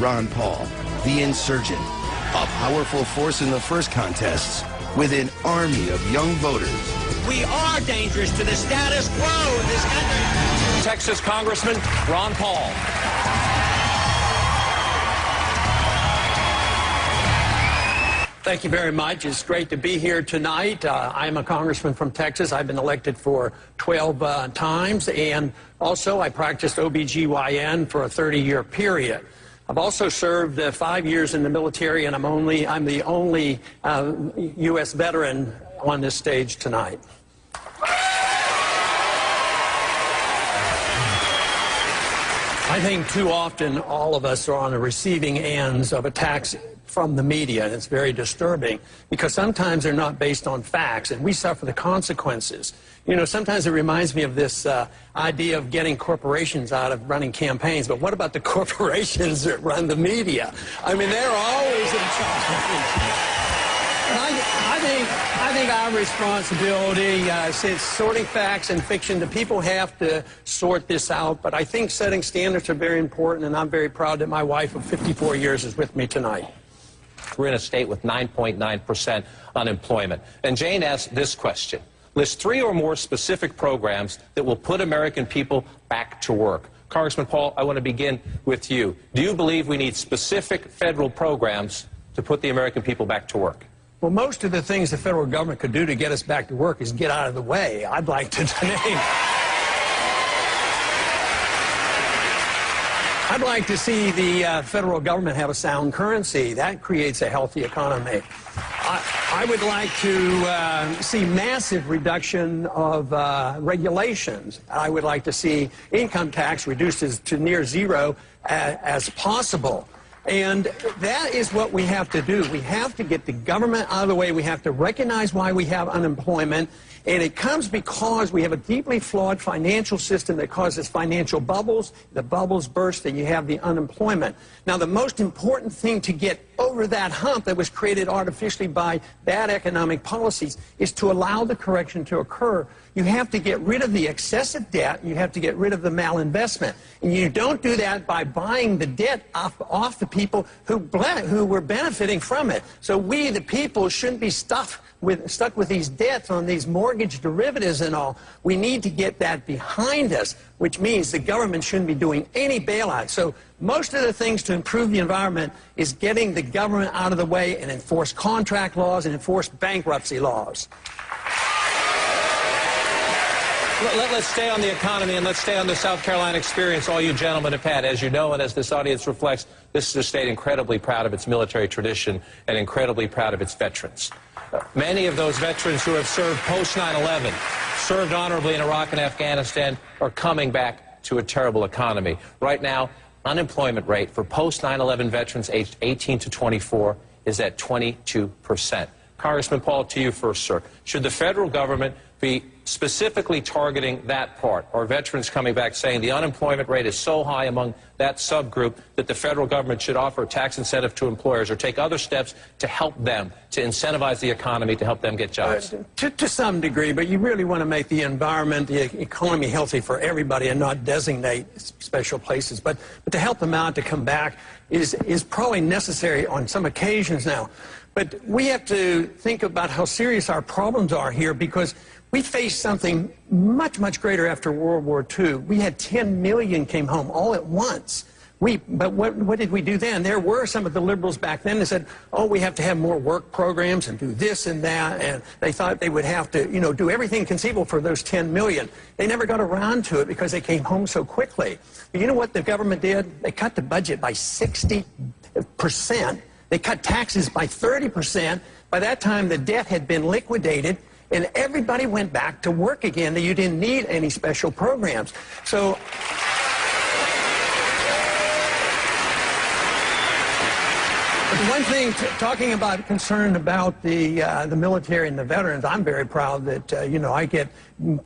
Ron Paul, the insurgent, a powerful force in the first contests with an army of young voters. We are dangerous to the status quo in this country. Texas Congressman Ron Paul. Thank you very much. It's great to be here tonight. I'm a congressman from Texas. I've been elected for 12 times, and also I practiced OBGYN for a 30-year period. I've also served 5 years in the military, and I'm the only U.S. veteran on this stage tonight. I think too often all of us are on the receiving ends of attacks from the media, and it's very disturbing because sometimes they're not based on facts, and we suffer the consequences. You know, sometimes it reminds me of this idea of getting corporations out of running campaigns, but what about the corporations that run the media? I mean, they're always in charge. I think our responsibility is sorting facts and fiction. The people have to sort this out, but I think setting standards are very important, and I'm very proud that my wife of 54 years is with me tonight. We're in a state with 9.9% unemployment. And Jane asked this question. List 3 or more specific programs that will put American people back to work. Congressman Paul, I want to begin with you. Do you believe we need specific federal programs to put the American people back to work? Well, most of the things the federal government could do to get us back to work is get out of the way. I'd like to name. I'd like to see the federal government have a sound currency. That creates a healthy economy. I would like to see massive reduction of regulations. I would like to see income tax reduced to near zero as possible. And that is what we have to do. We have to get the government out of the way. We have to recognize why we have unemployment. And it comes because we have a deeply flawed financial system that causes financial bubbles. The bubbles burst and you have the unemployment. Now, the most important thing to get over that hump that was created artificially by bad economic policies is to allow the correction to occur. You have to get rid of the excessive debt. You have to get rid of the malinvestment. And you don't do that by buying the debt off the people who were benefiting from it. So we, the people, shouldn't be stuck with these debts on these mortgage derivatives and all. We need to get that behind us, which means the government shouldn't be doing any bailout. So most of the things to improve the environment is getting the government out of the way and enforce contract laws and enforce bankruptcy laws. Let's stay on the economy and let's stay on the South Carolina experience all you gentlemen have had. As you know, and as this audience reflects, this is a state incredibly proud of its military tradition and incredibly proud of its veterans. Many of those veterans who have served post 9/11, served honorably in Iraq and Afghanistan, are coming back to a terrible economy. Right now, unemployment rate for post 9/11 veterans aged 18 to 24 is at 22%. Congressman Paul, to you first, sir. Should the federal government be specifically targeting that part, or veterans coming back saying the unemployment rate is so high among that subgroup that the federal government should offer a tax incentive to employers or take other steps to help them, to incentivize the economy, to help them get jobs? To some degree, but you really want to make the environment, the economy healthy for everybody and not designate special places. But to help them out to come back is probably necessary on some occasions now. But we have to think about how serious our problems are here, because we faced something much, much greater after World War II. We had 10 million came home all at once. But what did we do then? There were some of the liberals back then that said, oh, we have to have more work programs and do this and that, and they thought they would have to, do everything conceivable for those 10 million. They never got around to it because they came home so quickly. But you know what the government did? They cut the budget by 60%. They cut taxes by 30%. By that time, the debt had been liquidated, and everybody went back to work again. You didn't need any special programs. So one thing, talking about concern about the military and the veterans, I'm very proud that, I get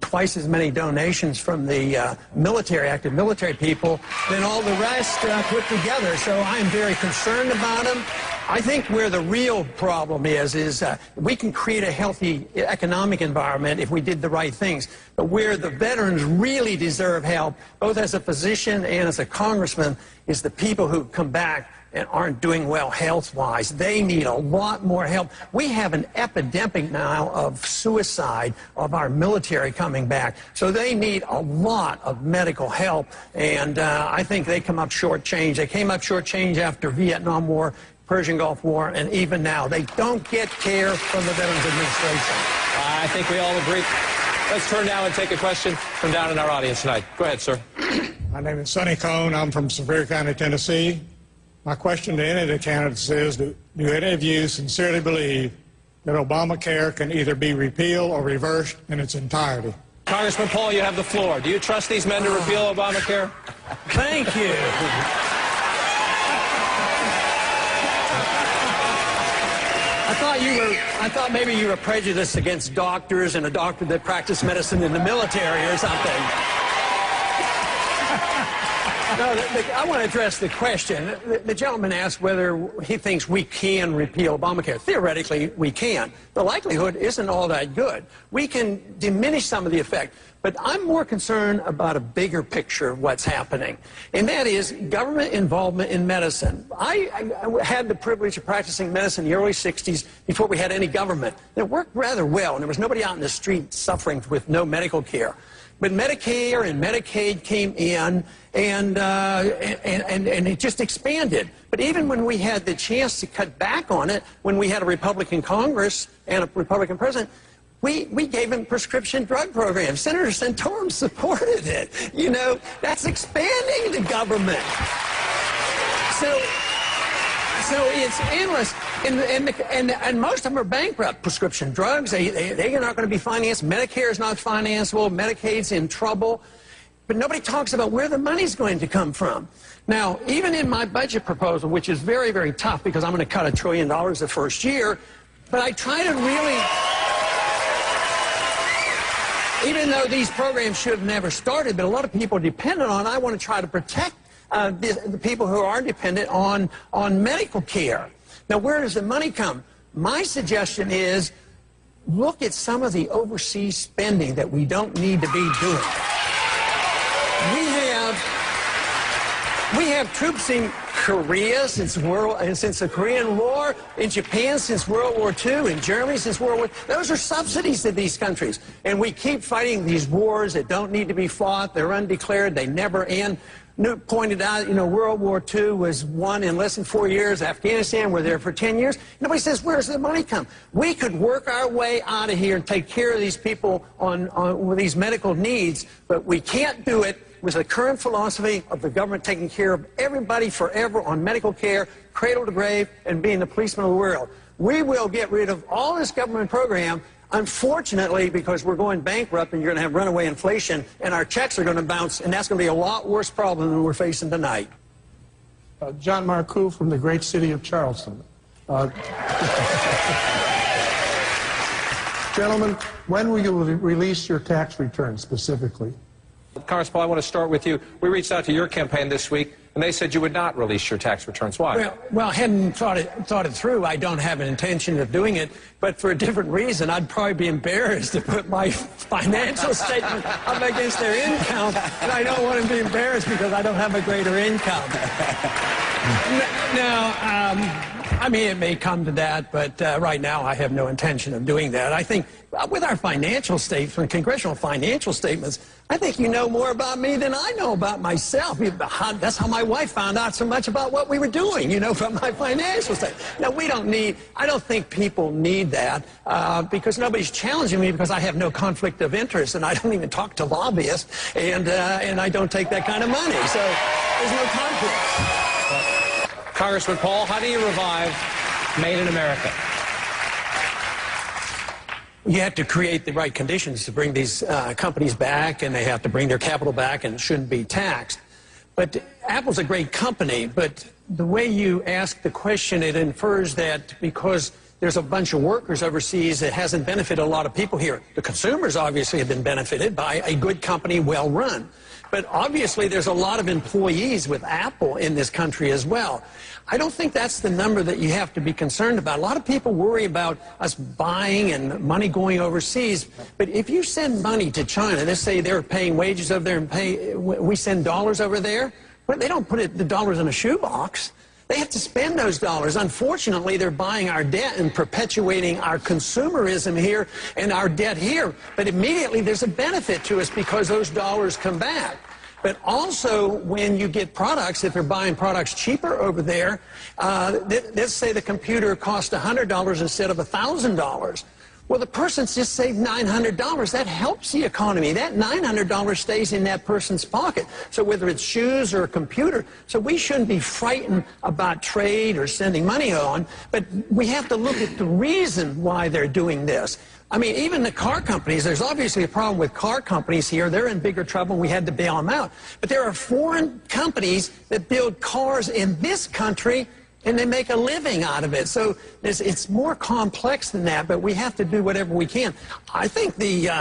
twice as many donations from the active military people than all the rest put together. So I am very concerned about them. I think where the real problem is we can create a healthy economic environment if we did the right things. But where the veterans really deserve help, both as a physician and as a congressman, is the people who come back and aren't doing well health-wise. They need a lot more help. We have an epidemic now of suicide of our military coming back. So they need a lot of medical help, and I think they come up short-changed. They came up short-changed after Vietnam War, Persian Gulf War, and even now. They don't get care from the Veterans Administration. I think we all agree. Let's turn now and take a question from down in our audience tonight. Go ahead, sir. My name is Sonny Cohn. I'm from Sevier County, Tennessee. My question to any of the candidates is, do any of you sincerely believe that Obamacare can either be repealed or reversed in its entirety? Congressman Paul, you have the floor. Do you trust these men to repeal Obamacare? Thank you. I thought maybe you were prejudiced against doctors and a doctor that practiced medicine in the military or something. No, I want to address the question. The gentleman asked whether he thinks we can repeal Obamacare. Theoretically, we can. The likelihood isn't all that good. We can diminish some of the effect. But I'm more concerned about a bigger picture of what's happening, and that is government involvement in medicine. I had the privilege of practicing medicine in the early 60s before we had any government. It worked rather well, and there was nobody out in the street suffering with no medical care. But Medicare and Medicaid came in, and it just expanded. But even when we had the chance to cut back on it, when we had a Republican Congress and a Republican president, we gave him prescription drug programs. Senator Santorum supported it. You know, that's expanding the government. So it's endless. And most of them are bankrupt. Prescription drugs, they're not going to be financed. Medicare is not financeable. Medicaid's in trouble. But nobody talks about where the money's going to come from. Now, even in my budget proposal, which is very, very tough because I'm going to cut $1 trillion the first year, but I try to really, even though these programs should have never started, but a lot of people are dependent on, I want to try to protect the people who are dependent on medical care. Now, where does the money come? My suggestion is look at some of the overseas spending that we don't need to be doing. We have troops in Korea since the Korean War, in Japan since World War II, in Germany since World War II. Those are subsidies to these countries. And we keep fighting these wars that don't need to be fought. They're undeclared. They never end. Newt pointed out, you know, World War II was won in less than 4 years. Afghanistan, we're there for 10 years. Nobody says, where's the money come? We could work our way out of here and take care of these people with these medical needs, but we can't do it with the current philosophy of the government taking care of everybody forever on medical care, cradle to grave, and being the policeman of the world. We will get rid of all this government program. Unfortunately, because we're going bankrupt and you're going to have runaway inflation and our checks are going to bounce, and that's going to be a lot worse problem than we're facing tonight. John Marcoux from the great city of Charleston. Gentlemen, when will you release your tax return specifically? Congressman Paul, I want to start with you. We reached out to your campaign this week, and they said you would not release your tax returns. Why? Well, I hadn't thought it through. I don't have an intention of doing it, but for a different reason. I'd probably be embarrassed to put my financial statement up against their income, and I don't want to be embarrassed because I don't have a greater income. I mean, it may come to that, but right now I have no intention of doing that. I think with our financial statements, congressional financial statements, I think you know more about me than I know about myself. That's how my wife found out so much about what we were doing, you know, from my financial statement. Now, I don't think people need that because nobody's challenging me because I have no conflict of interest and I don't even talk to lobbyists and I don't take that kind of money. So there's no conflict. Congressman Paul, how do you revive Made in America? You have to create the right conditions to bring these companies back, and they have to bring their capital back and shouldn't be taxed. But Apple's a great company, but the way you ask the question, it infers that because there's a bunch of workers overseas, it hasn't benefited a lot of people here. The consumers obviously have been benefited by a good company, well run. But obviously, there's a lot of employees with Apple in this country as well. I don't think that's the number that you have to be concerned about. A lot of people worry about us buying and money going overseas. But if you send money to China, let's say they're paying wages over there and we send dollars over there, well, they don't put the dollars in a shoebox. They have to spend those dollars. Unfortunately, they're buying our debt and perpetuating our consumerism here and our debt here. But immediately there's a benefit to us because those dollars come back. But also, when you get products, if they're buying products cheaper over there, let's say the computer cost $100 instead of $1,000. Well, the person's just saved $900. That helps the economy. That $900 stays in that person's pocket. So whether it's shoes or a computer, so we shouldn't be frightened about trade or sending money on, but we have to look at the reason why they're doing this. I mean, even the car companies, there's obviously a problem with car companies here. They're in bigger trouble, and we had to bail them out. But there are foreign companies that build cars in this country, and they make a living out of it. So it's more complex than that, but we have to do whatever we can. I think the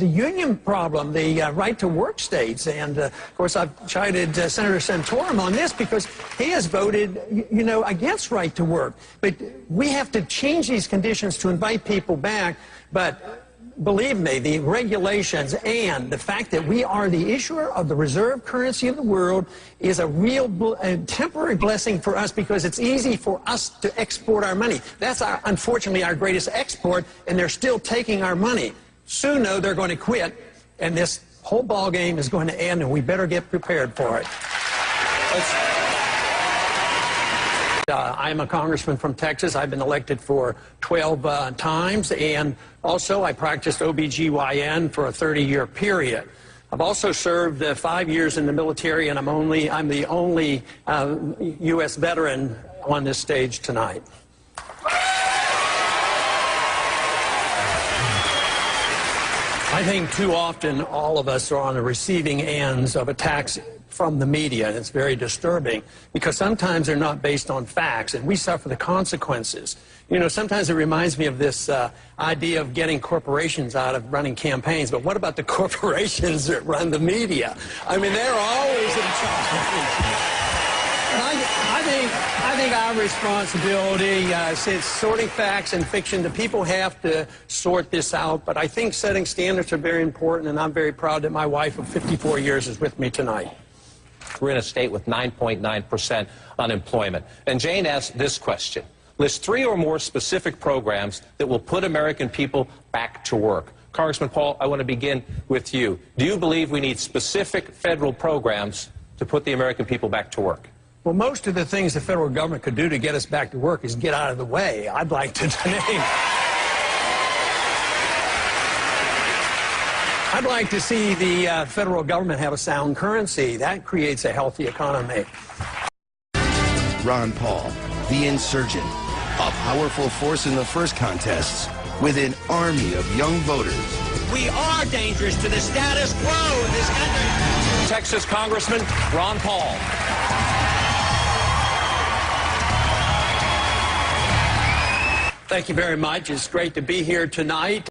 union problem, the right-to-work states, and of course I've chided Senator Santorum on this because he has voted, you know, against right-to-work. But we have to change these conditions to invite people back. But believe me, the regulations and the fact that we are the issuer of the reserve currency of the world is a real temporary blessing for us because it's easy for us to export our money. That's, unfortunately, our greatest export, and they're still taking our money. Soon, though, they're going to quit, and this whole ball game is going to end, and we better get prepared for it. I'm a congressman from Texas. I've been elected for 12 times, and also I practiced OBGYN for a 30-year period. I've also served 5 years in the military, and I'm the only U.S. veteran on this stage tonight. I think too often all of us are on the receiving ends of attacks from the media, and it's very disturbing because sometimes they're not based on facts, and we suffer the consequences. You know, sometimes it reminds me of this idea of getting corporations out of running campaigns, but what about the corporations that run the media? I mean, they're always in charge. I think our responsibility is sorting facts and fiction. The people have to sort this out, but I think setting standards are very important, and I'm very proud that my wife of 54 years is with me tonight. We're in a state with 9.9% unemployment. And Jane asked this question. List 3 or more specific programs that will put American people back to work. Congressman Paul, I want to begin with you. Do you believe we need specific federal programs to put the American people back to work? Well, most of the things the federal government could do to get us back to work is get out of the way. I'd like to name. I'd like to see the federal government have a sound currency. That creates a healthy economy. Ron Paul, the insurgent, a powerful force in the first contests with an army of young voters. We are dangerous to the status quo in this country. Texas Congressman Ron Paul. Thank you very much. It's great to be here tonight.